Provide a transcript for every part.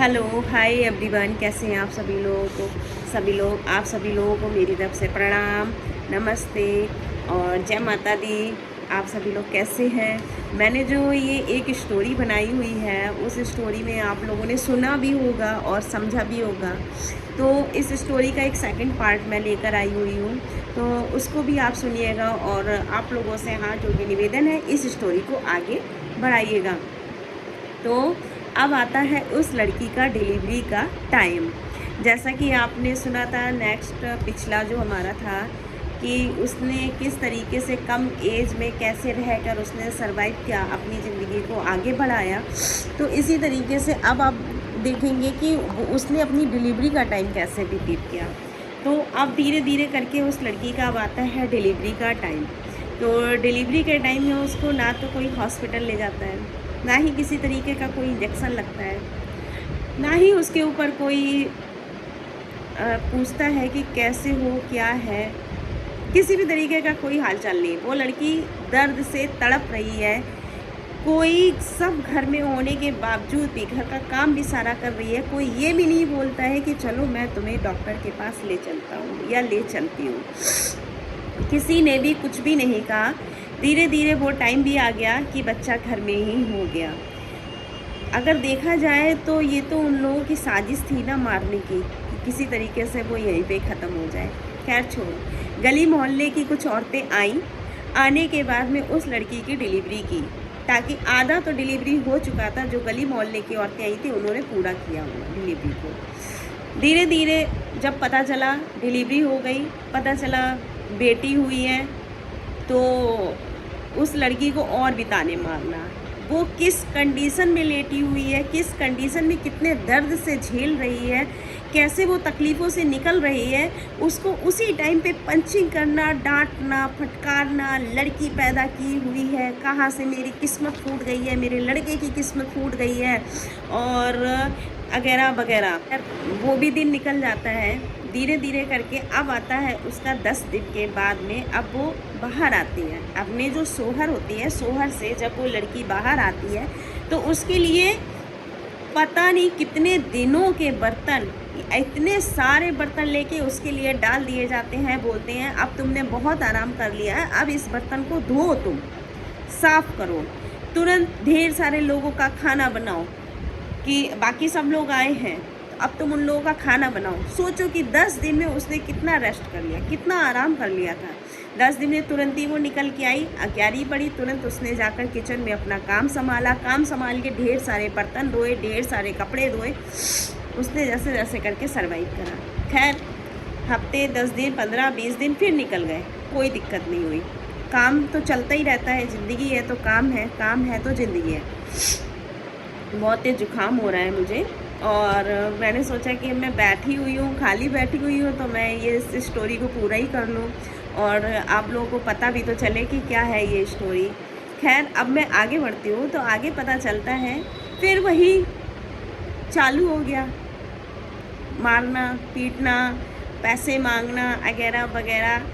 Hello hi everyone, कैसे हैं आप सभी लोगों को मेरी तरफ से प्रणाम, नमस्ते और जय माता दी। आप सभी लोग कैसे हैं? मैंने जो ये एक स्टोरी बनाई हुई है उस स्टोरी में आप लोगों ने सुना भी होगा और समझा भी होगा। तो इस स्टोरी का एक सेकंड पार्ट मैं लेकर आई हुई हूँ, तो उसको भी आप सुनिएगा और आप लोगों से हाथ जोड़ के निवेदन है इस स्टोरी को आगे बढ़ाइएगा। तो अब आता है उस लड़की का डिलीवरी का टाइम। जैसा कि आपने सुना था नेक्स्ट पिछला जो हमारा था कि उसने किस तरीके से कम एज में कैसे रहकर उसने सरवाइव किया, अपनी ज़िंदगी को आगे बढ़ाया। तो इसी तरीके से अब आप देखेंगे कि उसने अपनी डिलीवरी का टाइम कैसे व्यतीत किया। तो अब धीरे धीरे करके उस लड़की का अब आता है डिलीवरी का टाइम। तो डिलीवरी के टाइम में उसको ना तो कोई हॉस्पिटल ले जाता है, ना ही किसी तरीके का कोई इंजेक्शन लगता है, ना ही उसके ऊपर कोई पूछता है कि कैसे हो, क्या है। किसी भी तरीके का कोई हालचाल नहीं। वो लड़की दर्द से तड़प रही है। कोई सब घर में होने के बावजूद भी घर का काम भी सारा कर रही है। कोई ये भी नहीं बोलता है कि चलो मैं तुम्हें डॉक्टर के पास ले चलता हूँ या ले चलती हूँ। किसी ने भी कुछ भी नहीं कहा। धीरे धीरे वो टाइम भी आ गया कि बच्चा घर में ही हो गया। अगर देखा जाए तो ये तो उन लोगों की साजिश थी ना मारने की, किसी तरीके से वो यहीं पे ख़त्म हो जाए। खैर छोड़ो। गली मोहल्ले की कुछ औरतें आईं। आने के बाद में उस लड़की की डिलीवरी की, ताकि आधा तो डिलीवरी हो चुका था। जो गली मोहल्ले की औरतें आई थी उन्होंने पूरा किया हुआ डिलीवरी को। धीरे धीरे जब पता चला डिलीवरी हो गई, पता चला बेटी हुई है, तो उस लड़की को और भी ताने मारना। वो किस कंडीशन में लेटी हुई है, किस कंडीशन में कितने दर्द से झेल रही है, कैसे वो तकलीफ़ों से निकल रही है, उसको उसी टाइम पे पंचिंग करना, डांटना, फटकारना। लड़की पैदा की हुई है, कहाँ से मेरी किस्मत फूट गई है, मेरे लड़के की किस्मत फूट गई है और वगैरह वगैरह। वो भी दिन निकल जाता है धीरे धीरे करके। अब आता है उसका 10 दिन के बाद में, अब वो बाहर आती है। अपने जो सोहर होती है, सोहर से जब वो लड़की बाहर आती है तो उसके लिए पता नहीं कितने दिनों के बर्तन, इतने सारे बर्तन लेके उसके लिए डाल दिए जाते हैं। बोलते हैं अब तुमने बहुत आराम कर लिया है, अब इस बर्तन को धो, तुम साफ़ करो, तुरंत ढेर सारे लोगों का खाना बनाओ कि बाकी सब लोग आए हैं, अब तुम उन लोगों का खाना बनाओ। सोचो कि 10 दिन में उसने कितना रेस्ट कर लिया, कितना आराम कर लिया था। 10 दिन में तुरंत ही वो निकल के आई, अकेली पड़ी। तुरंत उसने जाकर किचन में अपना काम संभाला, काम संभाल के ढेर सारे बर्तन धोए, ढेर सारे कपड़े धोए। उसने जैसे जैसे करके सर्वाइव करा। खैर हफ्ते, 10 दिन, 15, 20 दिन फिर निकल गए, कोई दिक्कत नहीं हुई। काम तो चलता ही रहता है, ज़िंदगी है तो काम है, काम है तो ज़िंदगी है। बहुत तेज़ जुकाम हो रहा है मुझे और मैंने सोचा कि मैं बैठी हुई हूँ, खाली बैठी हुई हूँ, तो मैं ये इस स्टोरी को पूरा ही कर लूँ और आप लोगों को पता भी तो चले कि क्या है ये स्टोरी। खैर अब मैं आगे बढ़ती हूँ तो आगे पता चलता है फिर वही चालू हो गया, मारना पीटना, पैसे मांगना वगैरह वगैरह।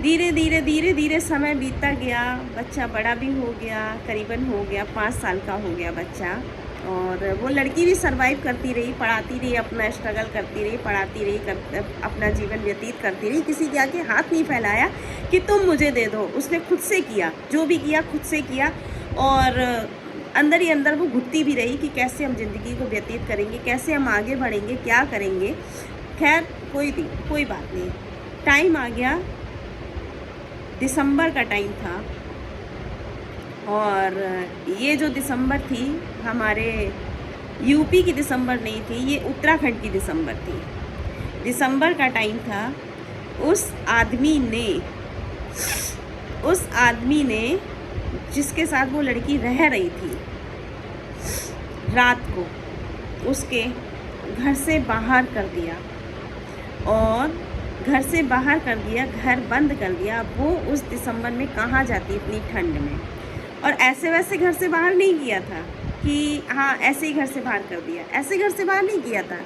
धीरे धीरे धीरे धीरे समय बीतता गया। बच्चा बड़ा भी हो गया, करीबन हो गया 5 साल का हो गया बच्चा। और वो लड़की भी सरवाइव करती रही, पढ़ाती रही, अपना स्ट्रगल करती रही, पढ़ाती रही, अपना जीवन व्यतीत करती रही। किसी के आगे हाथ नहीं फैलाया कि तुम मुझे दे दो। उसने खुद से किया, जो भी किया खुद से किया और अंदर ही अंदर वो घुटती भी रही कि कैसे हम ज़िंदगी को व्यतीत करेंगे, कैसे हम आगे बढ़ेंगे, क्या करेंगे। खैर कोई बात नहीं। टाइम आ गया, दिसंबर का टाइम था और ये जो दिसंबर थी हमारे यूपी की दिसंबर नहीं थी, ये उत्तराखंड की दिसंबर थी। दिसंबर का टाइम था। उस आदमी ने जिसके साथ वो लड़की रह रही थी, रात को उसके घर से बाहर कर दिया और घर से बाहर कर दिया, घर बंद कर दिया। वो उस दिसंबर में कहाँ जाती इतनी ठंड में। और ऐसे वैसे घर से बाहर नहीं किया था कि हाँ ऐसे ही घर से बाहर कर दिया, ऐसे घर से बाहर नहीं किया था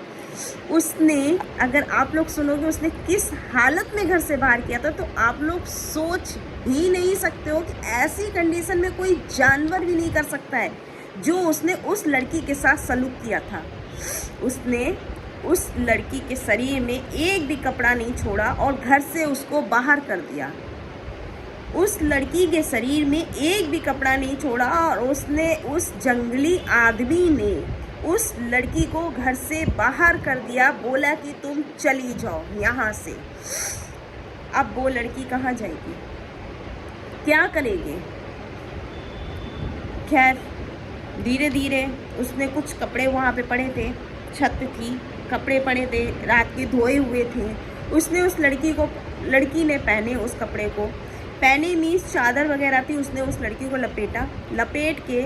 उसने। अगर आप लोग सुनोगे उसने किस हालत में घर से बाहर किया था तो आप लोग सोच ही नहीं सकते हो कि ऐसी कंडीशन में कोई जानवर भी नहीं कर सकता है जो उसने उस लड़की के साथ सलूक किया था। उसने उस लड़की के शरीर में एक भी कपड़ा नहीं छोड़ा और घर से उसको बाहर कर दिया। उस लड़की के शरीर में एक भी कपड़ा नहीं छोड़ा और उसने उस जंगली आदमी ने उस लड़की को घर से बाहर कर दिया। बोला कि तुम चली जाओ यहाँ से। अब वो लड़की कहाँ जाएगी, क्या करेगी? खैर धीरे धीरे उसने कुछ कपड़े वहाँ पे पड़े थे, छत थी, कपड़े पड़े थे, रात के धोए हुए थे। उसने उस लड़की ने पहने उस कपड़े को, पहने मीन्स चादर वगैरह थी, उसने उस लड़की को लपेट के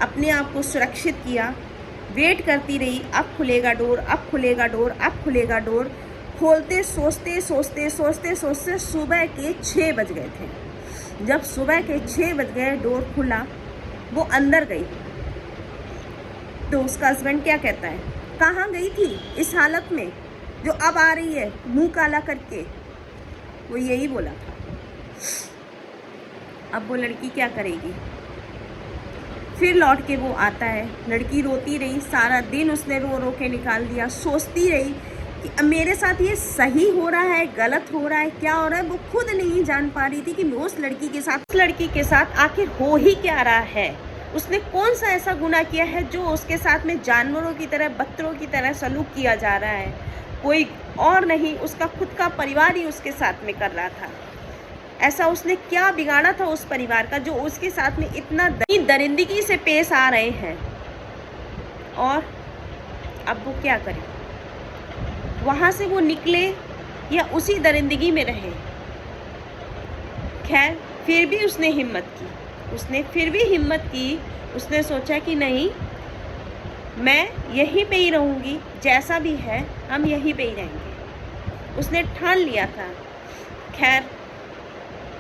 अपने आप को सुरक्षित किया। वेट करती रही, अब खुलेगा डोर, अब खुलेगा डोर, अब खुलेगा डोर। खोलते सोचते सुबह के 6 बज गए थे। जब सुबह के 6 बज गए, डोर खुला, वो अंदर गई तो उसका हस्बैंड क्या कहता है, कहाँ गई थी इस हालत में जो अब आ रही है मुंह काला करके? वो यही बोला था। अब वो लड़की क्या करेगी? फिर लौट के वो आता है, लड़की रोती रही, सारा दिन उसने रो रो के निकाल दिया। सोचती रही कि मेरे साथ ये सही हो रहा है, गलत हो रहा है, क्या हो रहा है। वो खुद नहीं जान पा रही थी कि उस लड़की के साथ आखिर हो ही क्या रहा है। उसने कौन सा ऐसा गुनाह किया है जो उसके साथ में जानवरों की तरह, बत्तरों की तरह सलूक किया जा रहा है। कोई और नहीं, उसका खुद का परिवार ही उसके साथ में कर रहा था। ऐसा उसने क्या बिगाड़ा था उस परिवार का जो उसके साथ में इतना दरिंदगी से पेश आ रहे हैं। और अब वो क्या करे? वहाँ से वो निकले या उसी दरिंदगी में रहे? खैर फिर भी उसने हिम्मत की। उसने सोचा कि नहीं, मैं यहीं पे ही रहूँगी, जैसा भी है हम यहीं पे ही रहेंगे। उसने ठान लिया था। खैर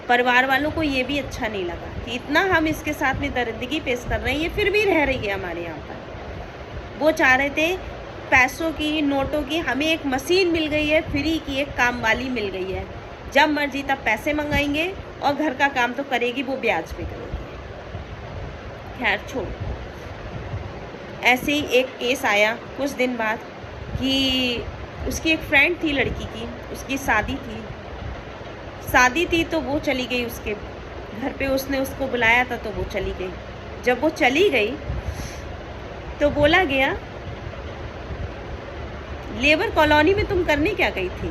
परिवार वालों को ये भी अच्छा नहीं लगा कि इतना हम इसके साथ में दरिंदगी पेश कर रहे हैं, ये फिर भी रह रही है हमारे यहाँ पर। वो चाह रहे थे पैसों की, नोटों की। हमें एक मशीन मिल गई है, फ्री की एक काम वाली मिल गई है, जब मर्जी तब पैसे मंगाएंगे और घर का काम तो करेगी, वो ब्याज पे करेगी। खैर छोड़। ऐसे ही एक केस आया कुछ दिन बाद कि उसकी एक फ्रेंड थी लड़की की, उसकी शादी थी तो वो चली गई उसके घर पे। उसने उसको बुलाया था तो वो चली गई। जब वो चली गई तो बोला गया, लेबर कॉलोनी में तुम करने क्या गई थी?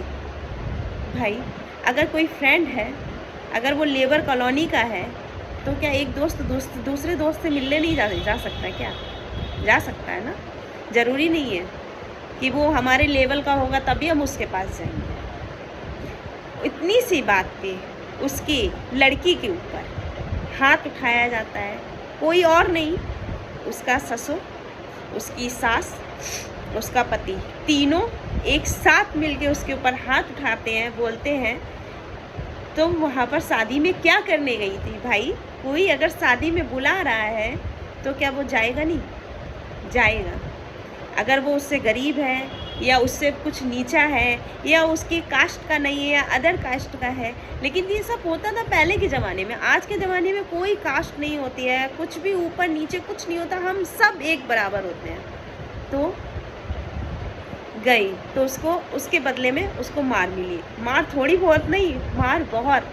भाई अगर कोई फ्रेंड है, अगर वो लेबर कॉलोनी का है, तो क्या एक दोस्त दूसरे दोस्त से मिलने नहीं जा सकता? क्या जा सकता है ना? ज़रूरी नहीं है कि वो हमारे लेवल का होगा तभी हम उसके पास जाएंगे। इतनी सी बात पे उसकी लड़की के ऊपर हाथ उठाया जाता है। कोई और नहीं, उसका ससुर, उसकी सास, उसका पति, तीनों एक साथ मिलके उसके ऊपर हाथ उठाते हैं। बोलते हैं तुम वहाँ पर शादी में क्या करने गई थी? भाई कोई अगर शादी में बुला रहा है तो क्या वो जाएगा? नहीं जाएगा। अगर वो उससे गरीब है या उससे कुछ नीचा है या उसकी कास्ट का नहीं है या अदर कास्ट का है। लेकिन ये सब होता था पहले के ज़माने में। आज के ज़माने में कोई कास्ट नहीं होती है, कुछ भी ऊपर नीचे कुछ नहीं होता, हम सब एक बराबर होते हैं। तो गई तो उसके बदले में उसको मार मिली। मार थोड़ी बहुत नहीं, मार बहुत।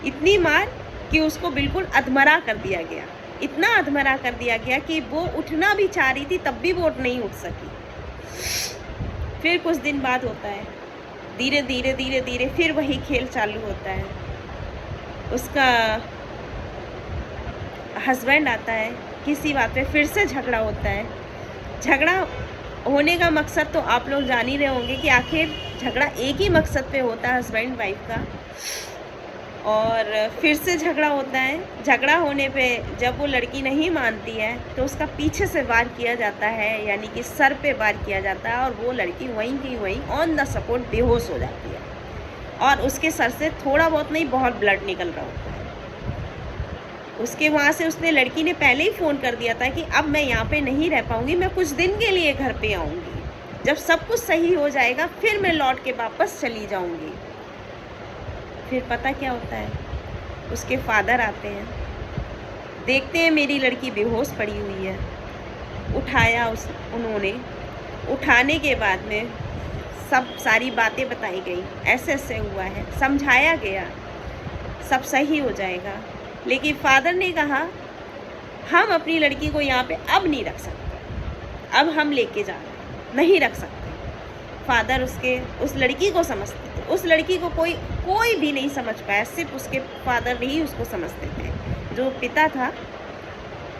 इतनी मार कि उसको बिल्कुल अधमरा कर दिया गया। इतना अधमरा कर दिया गया कि वो उठना भी चाह रही थी तब भी वो नहीं उठ सकी। फिर कुछ दिन बाद होता है, धीरे धीरे फिर वही खेल चालू होता है। उसका हस्बैंड आता है, किसी बात पे फिर से झगड़ा होता है। झगड़ा होने का मकसद तो आप लोग जान ही रहे होंगे कि आखिर झगड़ा एक ही मकसद पे होता है, हस्बैंड वाइफ का। और फिर से झगड़ा होता है। झगड़ा होने पे जब वो लड़की नहीं मानती है तो उसका पीछे से वार किया जाता है, यानी कि सर पे वार किया जाता है और वो लड़की वहीं की वहीं ऑन द स्पॉट बेहोश हो जाती है और उसके सर से थोड़ा बहुत नहीं, बहुत ब्लड निकल रहा होता है। उसके वहाँ से उसने लड़की ने पहले ही फ़ोन कर दिया था कि अब मैं यहाँ पे नहीं रह पाऊँगी, मैं कुछ दिन के लिए घर पे आऊँगी, जब सब कुछ सही हो जाएगा फिर मैं लौट के वापस चली जाऊँगी। फिर पता क्या होता है, उसके फादर आते हैं, देखते हैं मेरी लड़की बेहोश पड़ी हुई है। उठाया उन्होंने उठाने के बाद में सब सारी बातें बताई गई, ऐसे ऐसे हुआ है, समझाया गया, सब सही हो जाएगा। लेकिन फादर ने कहा हम अपनी लड़की को यहाँ पे अब नहीं रख सकते, अब हम लेके जा रहे हैं, नहीं रख सकते। फादर उस लड़की को समझते थे, उस लड़की को कोई भी नहीं समझ पाया, सिर्फ उसके फादर ही उसको समझते थे। जो पिता था,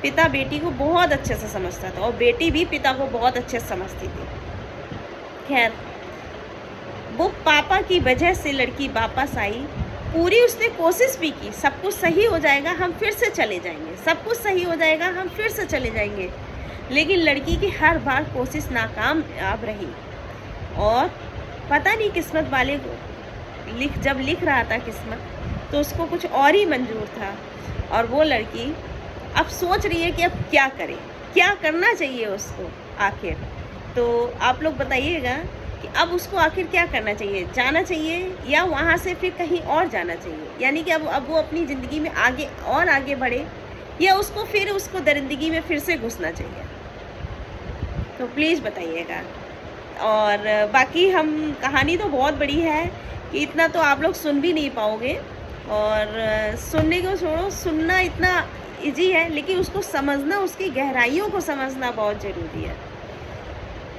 पिता बेटी को बहुत अच्छे से समझता था और बेटी भी पिता को बहुत अच्छे से समझती थी। खैर, वो पापा की वजह से लड़की वापस आई, पूरी उसने कोशिश भी की, सब कुछ सही हो जाएगा, हम फिर से चले जाएंगे, सब कुछ सही हो जाएगा, हम फिर से चले जाएंगे। लेकिन लड़की की हर बार कोशिश नाकामयाब रही और पता नहीं किस्मत वाले को जब लिख रहा था किस्मत, तो उसको कुछ और ही मंजूर था। और वो लड़की अब सोच रही है कि अब क्या करे, क्या करना चाहिए उसको आखिर। तो आप लोग बताइएगा कि अब उसको आखिर क्या करना चाहिए, जाना चाहिए या वहाँ से फिर कहीं और जाना चाहिए, यानी कि अब वो अपनी ज़िंदगी में आगे बढ़े या उसको दरिंदगी में फिर से घुसना चाहिए। तो प्लीज़ बताइएगा। और बाकी कहानी तो बहुत बड़ी है कि इतना तो आप लोग सुन भी नहीं पाओगे, और सुनने को छोड़ो, सुनना इतना इजी है, लेकिन उसको समझना, उसकी गहराइयों को समझना बहुत ज़रूरी है।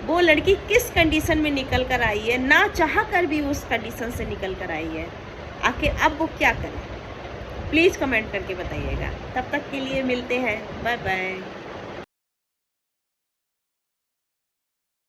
वो लड़की किस कंडीशन में निकल कर आई है, ना चाह कर भी उस कंडीशन से निकल कर आई है, आखिर अब वो क्या करे, प्लीज़ कमेंट करके बताइएगा। तब तक के लिए मिलते हैं, बाय बाय।